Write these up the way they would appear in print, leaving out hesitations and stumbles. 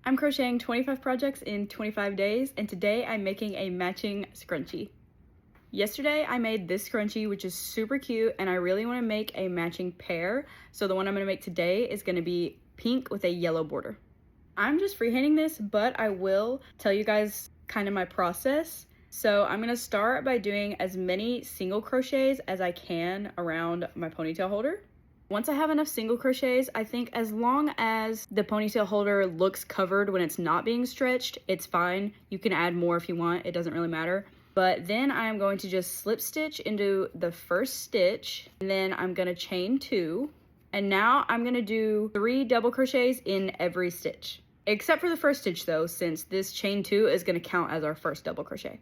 I'm crocheting 25 projects in 25 days, and today I'm making a matching scrunchie. Yesterday I made this scrunchie, which is super cute, and I really want to make a matching pair. So the one I'm going to make today is going to be pink with a yellow border. I'm just freehanding this, but I will tell you guys kind of my process. So I'm going to start by doing as many single crochets as I can around my ponytail holder. Once I have enough single crochets, I think as long as the ponytail holder looks covered when it's not being stretched, it's fine. You can add more if you want, it doesn't really matter. But then I am going to just slip stitch into the first stitch, and then I'm gonna chain 2. And now I'm gonna do 3 double crochets in every stitch. Except for the first stitch though, since this chain 2 is gonna count as our first double crochet.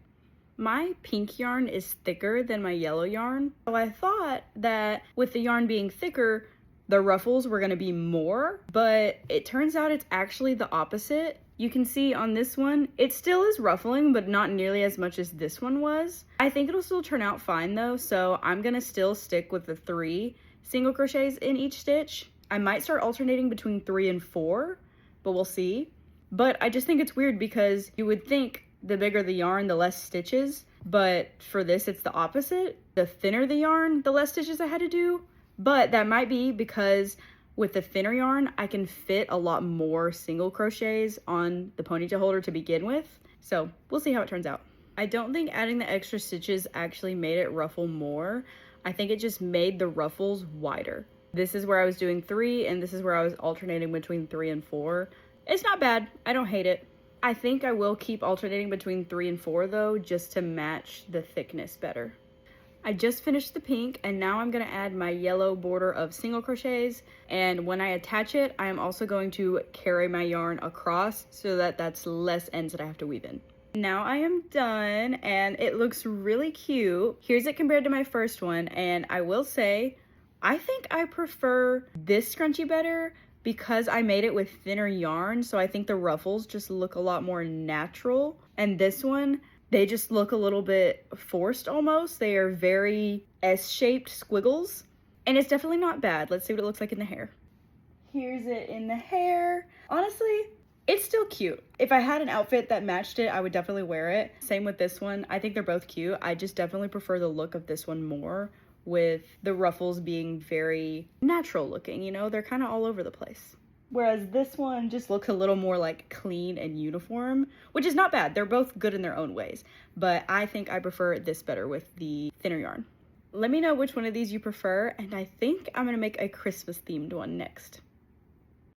My pink yarn is thicker than my yellow yarn, so I thought that with the yarn being thicker, the ruffles were gonna be more, but it turns out it's actually the opposite. You can see on this one, it still is ruffling, but not nearly as much as this one was. I think it'll still turn out fine though, so I'm gonna still stick with the 3 single crochets in each stitch. I might start alternating between 3 and 4, but we'll see. But I just think it's weird because you would think the bigger the yarn, the less stitches, but for this, it's the opposite. The thinner the yarn, the less stitches I had to do, but that might be because with the thinner yarn, I can fit a lot more single crochets on the ponytail holder to begin with, so we'll see how it turns out. I don't think adding the extra stitches actually made it ruffle more. I think it just made the ruffles wider. This is where I was doing 3, and this is where I was alternating between 3 and 4. It's not bad, I don't hate it. I think I will keep alternating between 3 and 4 though, just to match the thickness better. I just finished the pink, and now I'm gonna add my yellow border of single crochets, and when I attach it, I am also going to carry my yarn across so that that's less ends that I have to weave in. Now I am done, and it looks really cute. Here's it compared to my first one, and I will say, I think I prefer this scrunchie better because I made it with thinner yarn, so I think the ruffles just look a lot more natural. And this one, they just look a little bit forced almost. They are very S-shaped squiggles, and it's definitely not bad. Let's see what it looks like in the hair. Here's it in the hair. Honestly, it's still cute. If I had an outfit that matched it, I would definitely wear it. Same with this one. I think they're both cute. I just definitely prefer the look of this one more, with the ruffles being very natural looking, you know, they're kind of all over the place. Whereas this one just looks a little more like clean and uniform, which is not bad. They're both good in their own ways, but I think I prefer this better with the thinner yarn. Let me know which one of these you prefer, and I think I'm gonna make a Christmas themed one next.